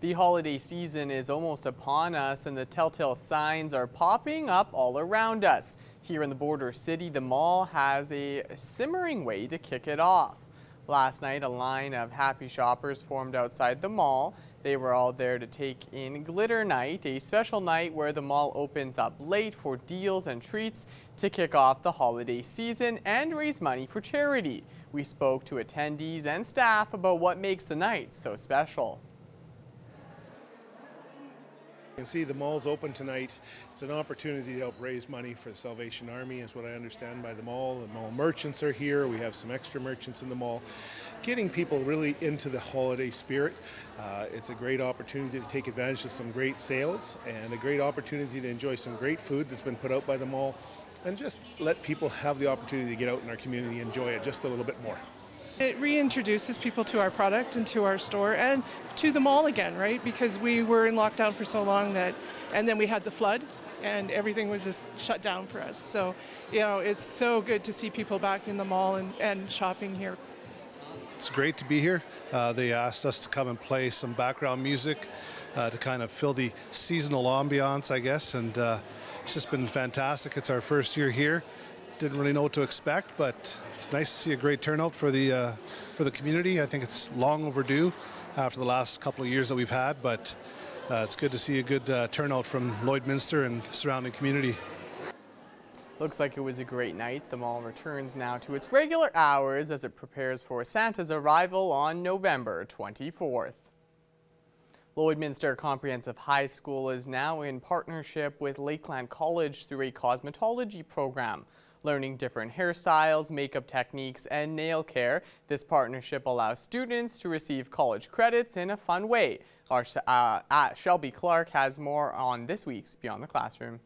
The holiday season is almost upon us and the telltale signs are popping up all around us. Here in the border city, the mall has a simmering way to kick it off. Last night, a line of happy shoppers formed outside the mall. They were all there to take in Glitter Night, a special night where the mall opens up late for deals and treats to kick off the holiday season and raise money for charity. We spoke to attendees and staff about what makes the night so special. You can see the mall's open tonight. It's an opportunity to help raise money for the Salvation Army, is what I understand by the mall. The mall merchants are here. We have some extra merchants in the mall. Getting people really into the holiday spirit. It's a great opportunity to take advantage of some great sales and a great opportunity to enjoy some great food that's been put out by the mall and just let people have the opportunity to get out in our community and enjoy it just a little bit more. It reintroduces people to our product and to our store and to the mall again, right? Because we were in lockdown for so long and then we had the flood and everything was just shut down for us. So, it's so good to see people back in the mall and shopping here. It's great to be here. They asked us to come and play some background music to kind of fill the seasonal ambiance, I guess, and it's just been fantastic. It's our first year here. Didn't really know what to expect, but it's nice to see a great turnout for the community. I think it's long overdue after the last couple of years that we've had, but it's good to see a good turnout from Lloydminster and surrounding community. Looks like it was a great night. The mall returns now to its regular hours as it prepares for Santa's arrival on November 24th. Lloydminster Comprehensive High School is now in partnership with Lakeland College through a cosmetology program. Learning different hairstyles, makeup techniques, and nail care, this partnership allows students to receive college credits in a fun way. Our Shelby Clark has more on this week's Beyond the Classroom.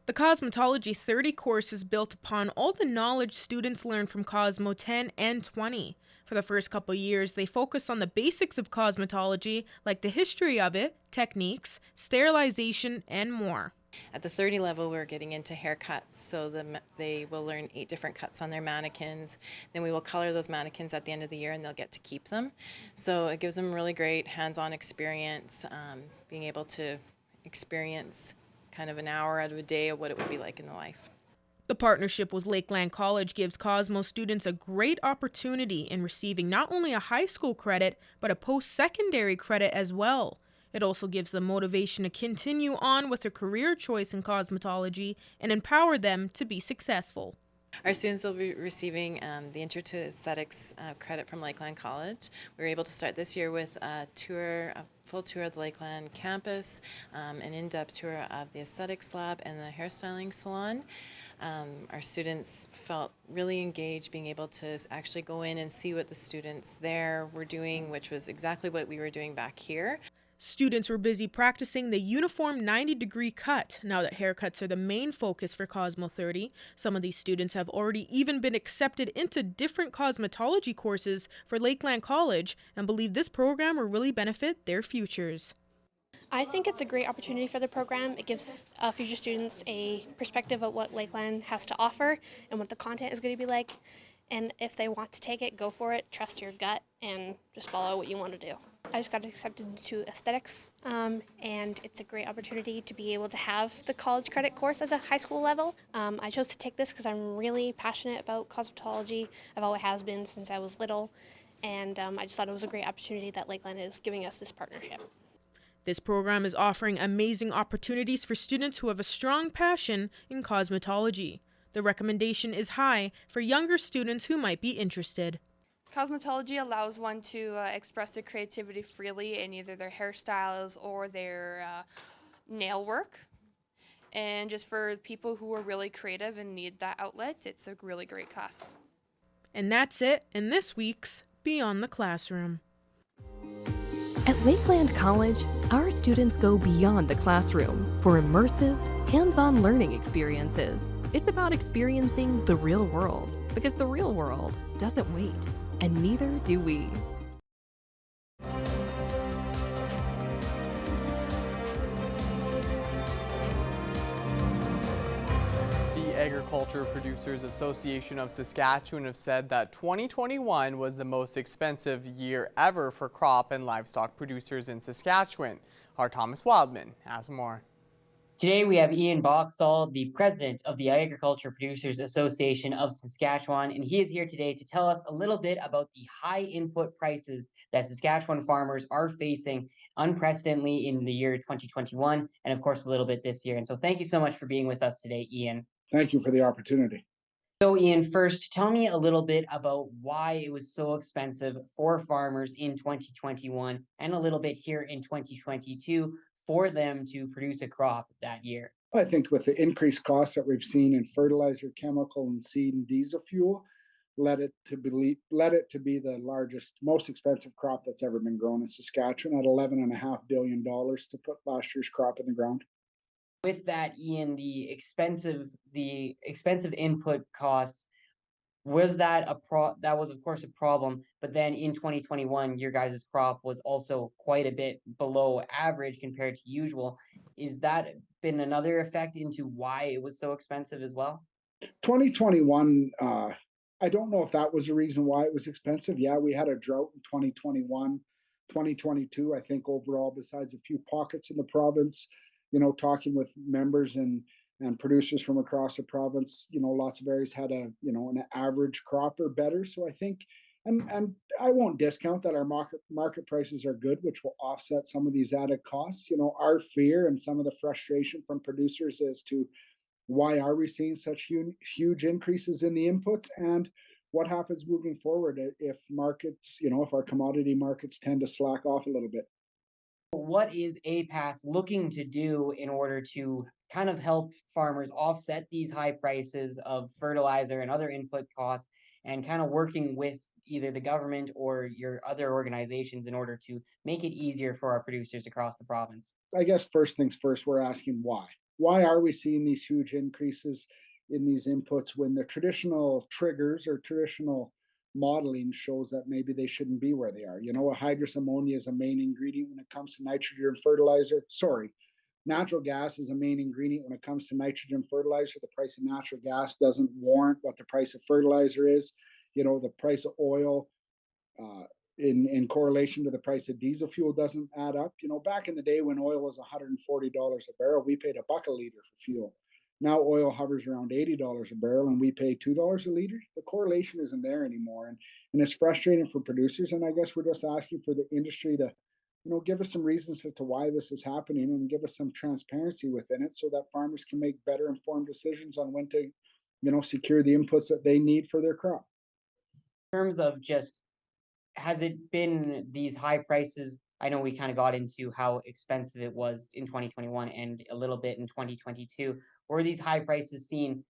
The Cosmetology 30 course is built upon all the knowledge students learn from Cosmo 10 and 20. For the first couple years, they focus on the basics of cosmetology, like the history of it, techniques, sterilization, and more. At the 30 level, we're getting into haircuts, so they will learn 8 different cuts on their mannequins. Then we will color those mannequins at the end of the year, and they'll get to keep them. So it gives them really great hands-on experience, being able to experience kind of an hour out of a day of what it would be like in the life. The partnership with Lakeland College gives Cosmo students a great opportunity in receiving not only a high school credit, but a post-secondary credit as well. It also gives them motivation to continue on with a career choice in cosmetology and empower them to be successful. Our students will be receiving the Intro to Aesthetics credit from Lakeland College. We were able to start this year with a full tour of the Lakeland campus, an in-depth tour of the aesthetics lab and the hairstyling salon. Our students felt really engaged being able to actually go in and see what the students there were doing, which was exactly what we were doing back here. Students were busy practicing the uniform 90-degree cut. Now that haircuts are the main focus for Cosmo 30, some of these students have already even been accepted into different cosmetology courses for Lakeland College and believe this program will really benefit their futures. I think it's a great opportunity for the program. It gives future students a perspective of what Lakeland has to offer and what the content is going to be like. And if they want to take it, go for it, trust your gut, and just follow what you want to do. I just got accepted to aesthetics, and it's a great opportunity to be able to have the college credit course as a high school level. I chose to take this because I'm really passionate about cosmetology. I've always has been since I was little, and I just thought it was a great opportunity that Lakeland is giving us this partnership. This program is offering amazing opportunities for students who have a strong passion in cosmetology. The recommendation is high for younger students who might be interested. Cosmetology allows one to express their creativity freely in either their hairstyles or their nail work. And just for people who are really creative and need that outlet, it's a really great class. And that's it in this week's Beyond the Classroom. At Lakeland College, our students go beyond the classroom for immersive, hands-on learning experiences. It's about experiencing the real world, because the real world doesn't wait, and neither do we. The Agriculture Producers Association of Saskatchewan have said that 2021 was the most expensive year ever for crop and livestock producers in Saskatchewan. Our Thomas Wildman has more. Today we have Ian Boxall, the president of the Agriculture Producers Association of Saskatchewan, and he is here today to tell us a little bit about the high input prices that Saskatchewan farmers are facing unprecedentedly in the year 2021, and of course a little bit this year. And so thank you so much for being with us today, Ian. Thank you for the opportunity. So Ian, first, tell me a little bit about why it was so expensive for farmers in 2021 and a little bit here in 2022 for them to produce a crop that year. I think with the increased costs that we've seen in fertilizer, chemical, and seed and diesel fuel, led it to be the largest, most expensive crop that's ever been grown in Saskatchewan at $11.5 billion to put last year's crop in the ground. With that, Ian, the expensive input costs, was that that was of course a problem, but then in 2021 your guys' crop was also quite a bit below average compared to usual. Is that been another effect into why it was so expensive as well? 2021, I don't know if that was the reason why it was expensive. Yeah, we had a drought in 2021. 2022, I think overall, besides a few pockets in the province, talking with members and producers from across the province, lots of areas had an average crop or better. So I think, and I won't discount that our market prices are good, which will offset some of these added costs. Our fear and some of the frustration from producers as to why are we seeing such huge increases in the inputs, and what happens moving forward if markets, if our commodity markets tend to slack off a little bit. What is APAS looking to do in order to kind of help farmers offset these high prices of fertilizer and other input costs, and kind of working with either the government or your other organizations in order to make it easier for our producers across the province? I guess first things first, we're asking why. Why are we seeing these huge increases in these inputs when the traditional triggers or traditional modeling shows that maybe they shouldn't be where they are? Hydrous ammonia is a main ingredient when it comes to nitrogen fertilizer. Natural gas is a main ingredient when it comes to nitrogen fertilizer. The price of natural gas doesn't warrant what the price of fertilizer is. The price of oil in correlation to the price of diesel fuel doesn't add up. Back in the day when oil was $140 a barrel, we paid $1 a liter for fuel. Now oil hovers around $80 a barrel and we pay $2 a liter. The correlation isn't there anymore. And it's frustrating for producers. And I guess we're just asking for the industry to, give us some reasons as to why this is happening and give us some transparency within it so that farmers can make better informed decisions on when to, secure the inputs that they need for their crop. In terms of just, has it been these high prices? I know we kind of got into how expensive it was in 2021 and a little bit in 2022. Were these high prices seen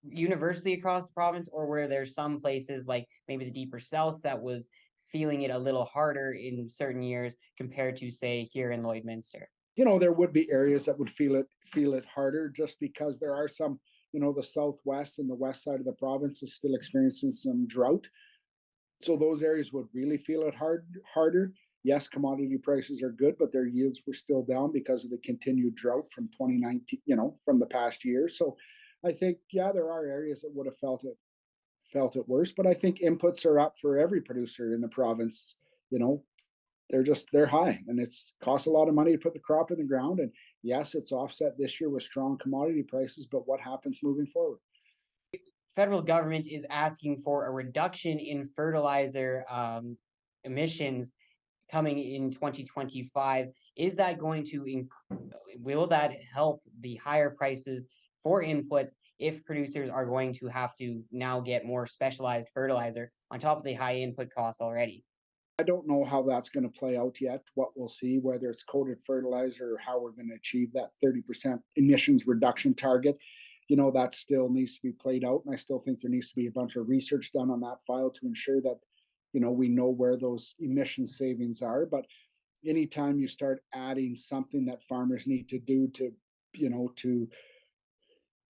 universally across the province, or were there some places like maybe the deeper south that was feeling it a little harder in certain years compared to, say, here in Lloydminster? There would be areas that would feel it harder just because there are some, the southwest and the west side of the province is still experiencing some drought. So those areas would really feel it harder. Yes, commodity prices are good, but their yields were still down because of the continued drought from 2019, from the past year. So I think, yeah, there are areas that would have felt it worse, but I think inputs are up for every producer in the province. They're high, and it's costs a lot of money to put the crop in the ground. And yes, it's offset this year with strong commodity prices, but what happens moving forward? Federal government is asking for a reduction in fertilizer emissions coming in 2025. Is that going to will that help the higher prices for inputs if producers are going to have to now get more specialized fertilizer on top of the high input costs already? I don't know how that's going to play out yet. What we'll see, whether it's coated fertilizer or how we're going to achieve that 30% emissions reduction target, that still needs to be played out. And I still think there needs to be a bunch of research done on that file to ensure that, we know where those emission savings are. But anytime you start adding something that farmers need to do to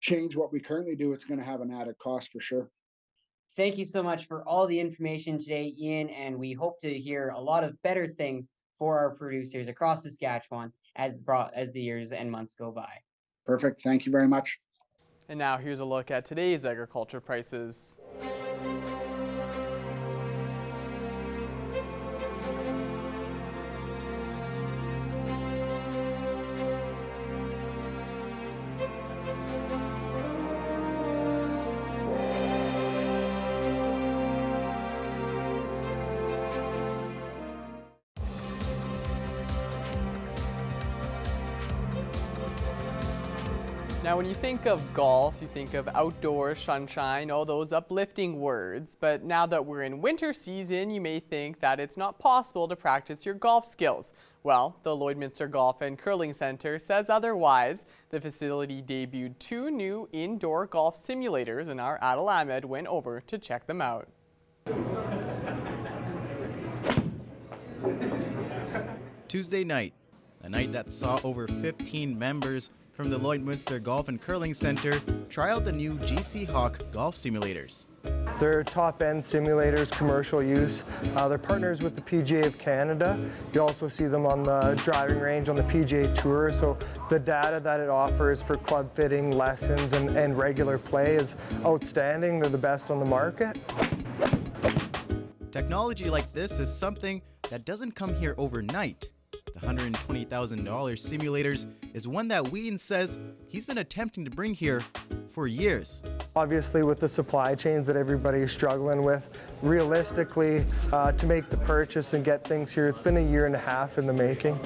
change what we currently do, it's going to have an added cost for sure. Thank you so much for all the information today, Ian, and we hope to hear a lot of better things for our producers across Saskatchewan as the years and months go by. Perfect. Thank you very much. And now here's a look at today's agriculture prices. Now, when you think of golf, you think of outdoor sunshine, all those uplifting words. But now that we're in winter season, you may think that it's not possible to practice your golf skills. Well, the Lloydminster Golf and Curling Centre says otherwise. The facility debuted 2 new indoor golf simulators, and our Adil Ahmed went over to check them out. Tuesday night, a night that saw over 15 members from the Lloydminster Golf and Curling Centre try out the new GC Hawk golf simulators. They're top-end simulators, commercial use. They're partners with the PGA of Canada. You also see them on the driving range on the PGA Tour. So the data that it offers for club fitting, lessons, and regular play is outstanding. They're the best on the market. Technology like this is something that doesn't come here overnight. The $120,000 simulators is one that Wheaton says he's been attempting to bring here for years. Obviously, with the supply chains that everybody's struggling with, realistically, to make the purchase and get things here, it's been a year and a half in the making.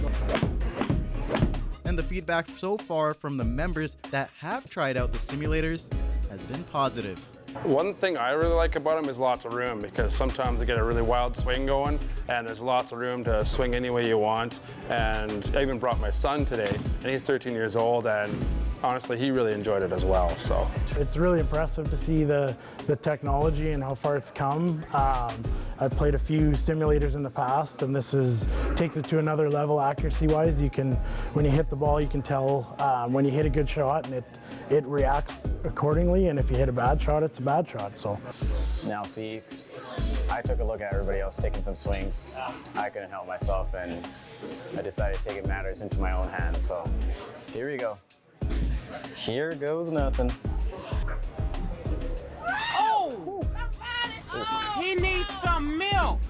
And the feedback so far from the members that have tried out the simulators has been positive. One thing I really like about them is lots of room, because sometimes they get a really wild swing going and there's lots of room to swing any way you want. And I even brought my son today, and he's 13 years old, and honestly he really enjoyed it as well. So it's really impressive to see the technology and how far it's come. I've played a few simulators in the past, and this takes it to another level accuracy wise. You can, when you hit the ball, you can tell when you hit a good shot, and it reacts accordingly, and if you hit a bad shot, it's a bad shot. So now see, I took a look at everybody else taking some swings. I couldn't help myself, and I decided to take matters into my own hands. So here we go. Here goes nothing. Oh! He needs some milk.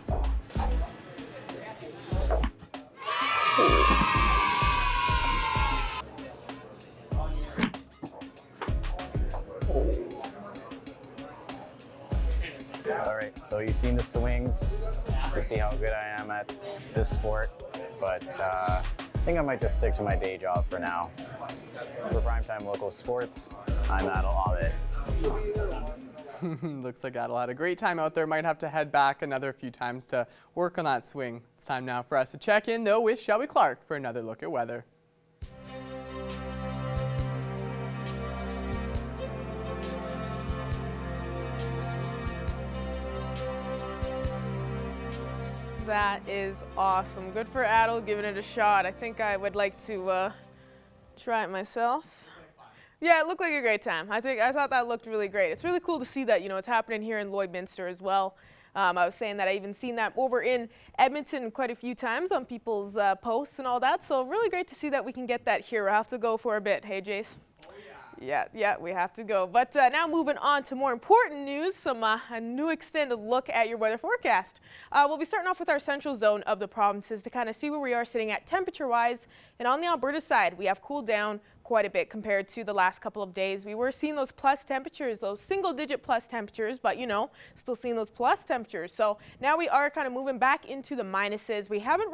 All right, so you've seen the swings. You see how good I am at this sport, but I think I might just stick to my day job for now. For Primetime Local Sports, I'm Adil Ahmed. Looks like Adil had a great time out there. Might have to head back another few times to work on that swing. It's time now for us to check in, though, with Shelby Clark for another look at weather. That is awesome. Good for Adil giving it a shot. I think I would like to try it myself. Yeah, it looked like a great time. I thought that looked really great. It's really cool to see that, it's happening here in Lloydminster as well. I was saying that I even seen that over in Edmonton quite a few times on people's posts and all that. So really great to see that we can get that here. We'll have to go for a bit. Hey, Jace? Yeah, we have to go. But now moving on to more important news, a new extended look at your weather forecast. We'll be starting off with our central zone of the provinces to kind of see where we are sitting at temperature-wise. And on the Alberta side, we have cooled down quite a bit compared to the last couple of days. We were seeing those plus temperatures, those single-digit plus temperatures, but still seeing those plus temperatures. So now we are kind of moving back into the minuses. We haven't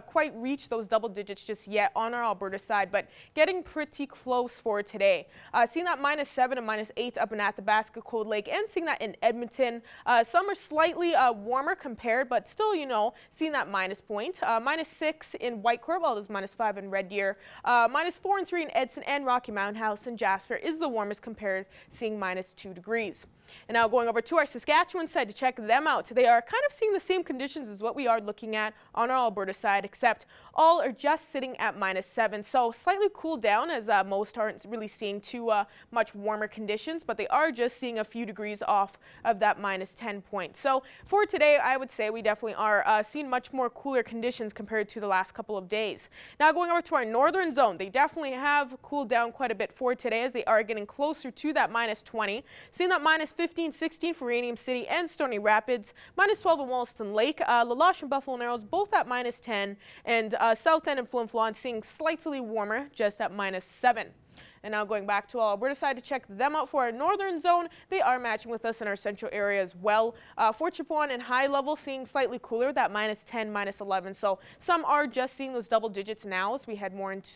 quite reached those double digits just yet on our Alberta side, but getting pretty close for today. Seeing that -7 and -8 up in Athabasca, Cold Lake, and seeing that in Edmonton. Some are slightly warmer compared, but still, seeing that minus point. -6 in Whitecourt, well, there's -5 in Red Deer. -4 and 3 in Edson and Rocky Mountain House, and Jasper is the warmest compared, seeing -2 degrees. And now going over to our Saskatchewan side to check them out. They are kind of seeing the same conditions as what we are looking at on our Alberta side, except all are just sitting at -7. So slightly cooled down, as most aren't really seeing too much warmer conditions, but they are just seeing a few degrees off of that -10 point. So for today, I would say we definitely are seeing much more cooler conditions compared to the last couple of days. Now going over to our northern zone, they definitely have cooled down quite a bit for today as they are getting closer to that -20. Seeing that -15, 16 for Radium City and Stony Rapids, -12 in Wollaston Lake, LaLoche and Buffalo Narrows both at -10, and South End and Flin Flon seeing slightly warmer, just at -7. And now going back to Alberta side to check them out for our northern zone, they are matching with us in our central area as well. For Chipewyan and high level seeing slightly cooler, that -10, -11. So some are just seeing those double digits now as we head more into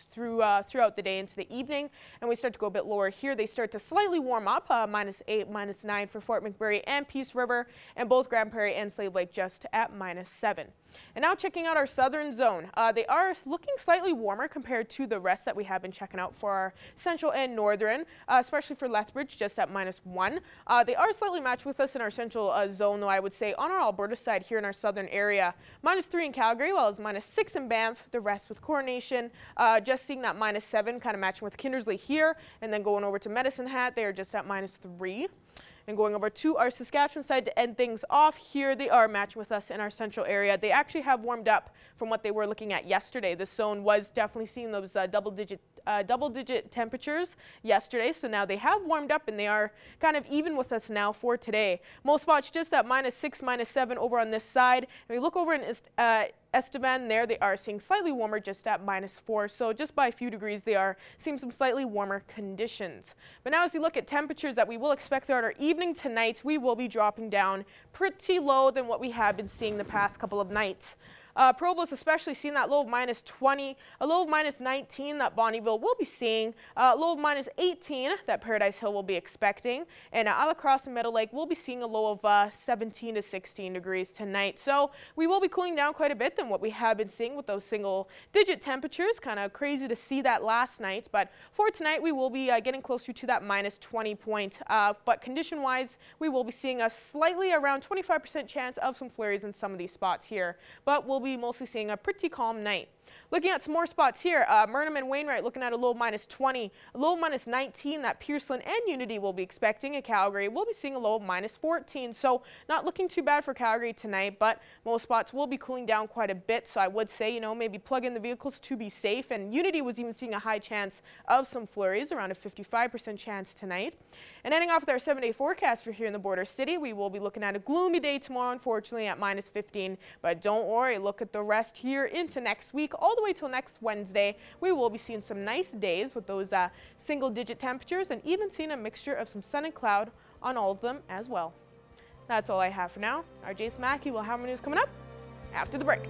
throughout the day into the evening. And we start to go a bit lower here. They start to slightly warm up, -8, -9 for Fort McMurray and Peace River, and both Grand Prairie and Slave Lake just at -7. And now checking out our southern zone, they are looking slightly warmer compared to the rest that we have been checking out for our central and northern, especially for Lethbridge, just at -1. They are slightly matched with us in our central zone, though I would say on our Alberta side here in our southern area. -3 in Calgary, while it's -6 in Banff, the rest with Coronation. Just seeing that -7 kind of matching with Kindersley here, and then going over to Medicine Hat, they are just at -3. And going over to our Saskatchewan side to end things off here, they are matching with us in our central area. They actually have warmed up from what they were looking at yesterday. This zone was definitely seeing those double-digit temperatures yesterday, so now they have warmed up and they are kind of even with us now for today. Most spots just at -6, -7 over on this side. And we look over in Estevan there, they are seeing slightly warmer, just at -4. So just by a few degrees, they are seeing some slightly warmer conditions. But now as we look at temperatures that we will expect throughout our evening tonight, we will be dropping down pretty low than what we have been seeing the past couple of nights. Provost especially seeing that low of -20, a low of -19 that Bonnyville will be seeing, a low of -18 that Paradise Hill will be expecting, and Alacross and Meadow Lake will be seeing a low of 17 to 16 degrees tonight. So we will be cooling down quite a bit than what we have been seeing with those single-digit temperatures. Kind of crazy to see that last night, but for tonight we will be getting closer to that -20 point. But condition-wise, we will be seeing a slightly around 25% chance of some flurries in some of these spots here, but we'll be mostly seeing a pretty calm night. Looking at some more spots here, Murnham and Wainwright looking at a low of -20, a low of -19 that Pearson and Unity will be expecting. At Calgary, we'll be seeing a low of -14, so not looking too bad for Calgary tonight, but most spots will be cooling down quite a bit, so I would say, you know, maybe plug in the vehicles to be safe. And Unity was even seeing a high chance of some flurries, around a 55% chance tonight. And ending off with our 7-day forecast for here in the border city, we will be looking at a gloomy day tomorrow, unfortunately, at -15, but don't worry, look at the rest here into next week, all the way till next Wednesday. We will be seeing some nice days with those single-digit temperatures, and even seeing a mixture of some sun and cloud on all of them as well. That's all I have for now. Our Jason Mackey will have more news coming up after the break.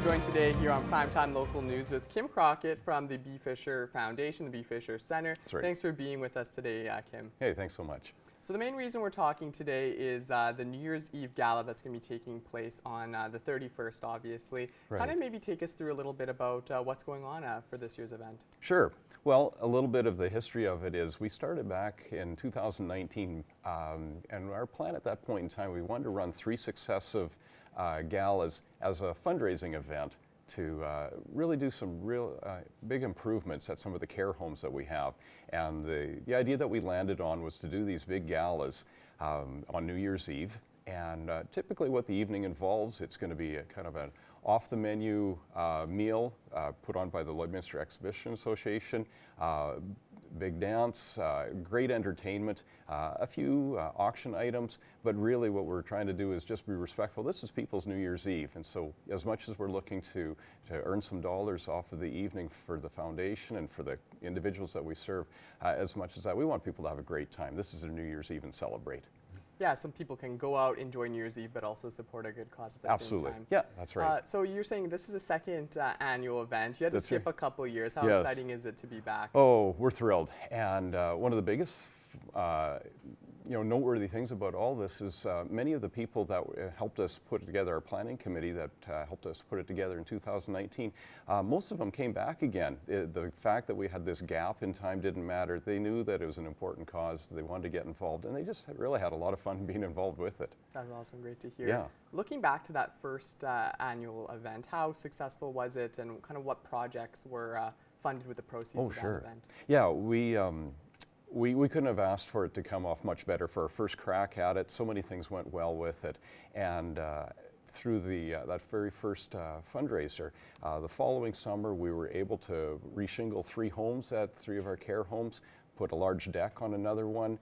Joined today here on Primetime Local News with Kim Crockett from the B. Fisher Foundation, the B. Fisher Center. That's right. Thanks for being with us today, Kim. Hey, thanks so much. So the main reason we're talking today is the New Year's Eve Gala that's going to be taking place on the 31st, obviously. Right. Kind of maybe take us through a little bit about what's going on for this year's event. Sure. Well, a little bit of the history of it is we started back in 2019, and our plan at that point in time, we wanted to run 3 successive galas as a fundraising event to really do some real big improvements at some of the care homes that we have. And the idea that we landed on was to do these big galas on New Year's Eve. And typically what the evening involves, it's going to be a kind of an off-the-menu meal put on by the Lloydminster Exhibition Association, big dance, great entertainment, a few auction items, but really what we're trying to do is just be respectful. This is people's New Year's Eve, and so as much as we're looking to earn some dollars off of the evening for the foundation and for the individuals that we serve, as much as that, we want people to have a great time. This is their New Year's Eve and celebrate. Yeah, some people can go out, enjoy New Year's Eve, but also support a good cause at the Absolutely. same time. Yeah, that's right. So you're saying this is the second annual event. You had to That's skip right. a couple years. How Yes. exciting is it to be back? Oh, we're thrilled. And one of the biggest noteworthy things about all this is many of the people that helped us put together our planning committee that helped us put it together in 2019, most of them came back again. The fact that we had this gap in time didn't matter. They knew that it was an important cause. They wanted to get involved, and they just really had a lot of fun being involved with it. That's awesome. Great to hear. Yeah. Looking back to that first annual event, how successful was it, and kind of what projects were funded with the proceeds of that event? Yeah, we couldn't have asked for it to come off much better for our first crack at it. So many things went well with it. And through that very first fundraiser, the following summer we were able to reshingle 3 homes at 3 of our care homes, put a large deck on another one,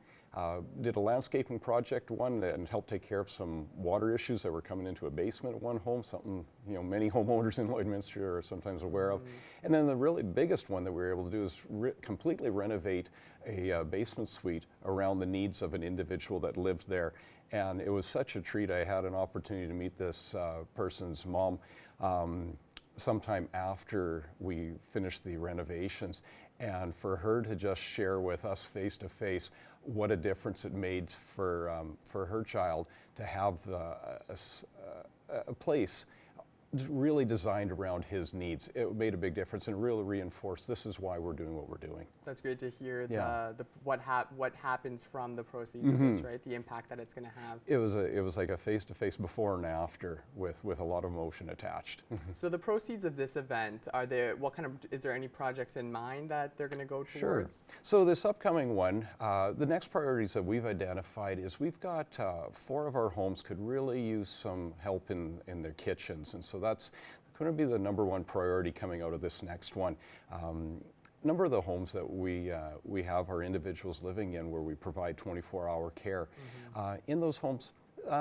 did a landscaping project one and helped take care of some water issues that were coming into a basement at one home, something many homeowners in Lloydminster are sometimes aware of. And then the really biggest one that we were able to do is completely renovate a basement suite around the needs of an individual that lived there. And it was such a treat. I had an opportunity to meet this person's mom sometime after we finished the renovations, and for her to just share with us face to face what a difference it made for her child to have a place really designed around his needs. It made a big difference and really reinforced this is why we're doing what we're doing. That's great to hear. Yeah. What happens from the proceeds of this, right? The impact that it's going to have. It was like a face-to-face before and after with a lot of emotion attached. So the proceeds of this event, is there any projects in mind that they're going to go towards? Sure. So this upcoming one, the next priorities that we've identified is we've got 4 of our homes could really use some help in their kitchens, and so that's going to be the #1 priority coming out of this next one. A number of the homes that we have are individuals living in where we provide 24-hour care. In those homes,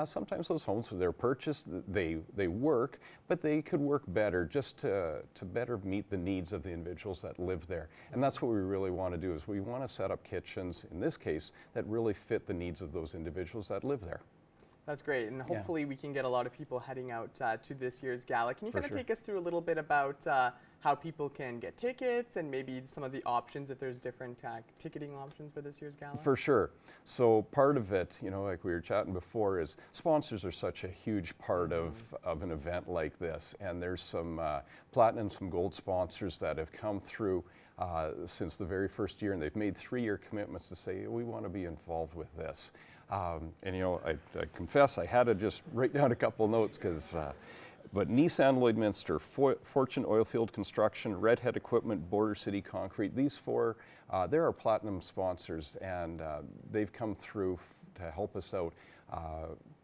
sometimes those homes, they're purchased, they work, but they could work better just to better meet the needs of the individuals that live there. And that's what we really want to do, is we want to set up kitchens, in this case, that really fit the needs of those individuals that live there. That's great, and hopefully we can get a lot of people heading out to this year's gala. Can you kind of sure. take us through a little bit about how people can get tickets and maybe some of the options, if there's different ticketing options for this year's gala? For sure. So part of it, like we were chatting before, is sponsors are such a huge part of an event like this, and there's some platinum, some gold sponsors that have come through since the very first year, and they've made 3-year commitments to say, we want to be involved with this. I confess I had to just write down a couple notes but Nissan Lloydminster, Fortune Oilfield Construction, Redhead Equipment, Border City Concrete, these 4, they're our platinum sponsors, and they've come through to help us out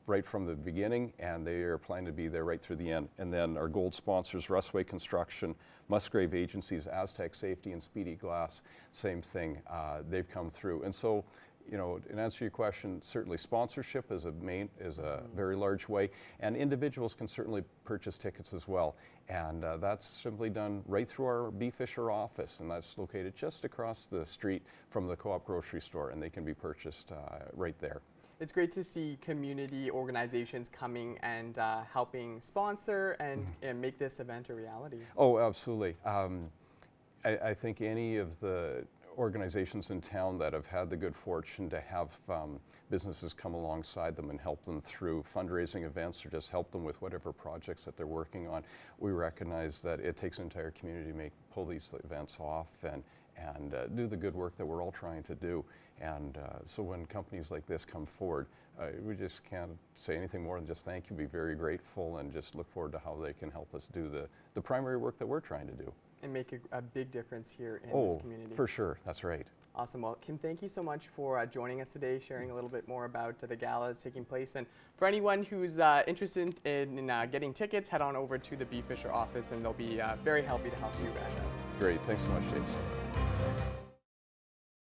right from the beginning, and they are planning to be there right through the end. And then our gold sponsors, Rustway Construction, Musgrave Agencies, Aztec Safety, and Speedy Glass, same thing, they've come through. And so, in answer to your question, certainly sponsorship is a very large way, and individuals can certainly purchase tickets as well. And that's simply done right through our B. Fisher office, and that's located just across the street from the Co-op grocery store, and they can be purchased right there. It's great to see community organizations coming and helping sponsor and make this event a reality. Oh, absolutely. I think any of the organizations in town that have had the good fortune to have businesses come alongside them and help them through fundraising events or just help them with whatever projects that they're working on, we recognize that it takes an entire community to pull these events off and do the good work that we're all trying to do. And so when companies like this come forward, we just can't say anything more than just thank you, be very grateful, and just look forward to how they can help us do the primary work that we're trying to do. And make a big difference here in this community. For sure, that's right. Awesome. Well, Kim, thank you so much for joining us today, sharing a little bit more about the gala that's taking place. And for anyone who's interested in getting tickets, head on over to the B. Fisher office, and they'll be very happy to help you guys out. Great. Thanks so much, Jason.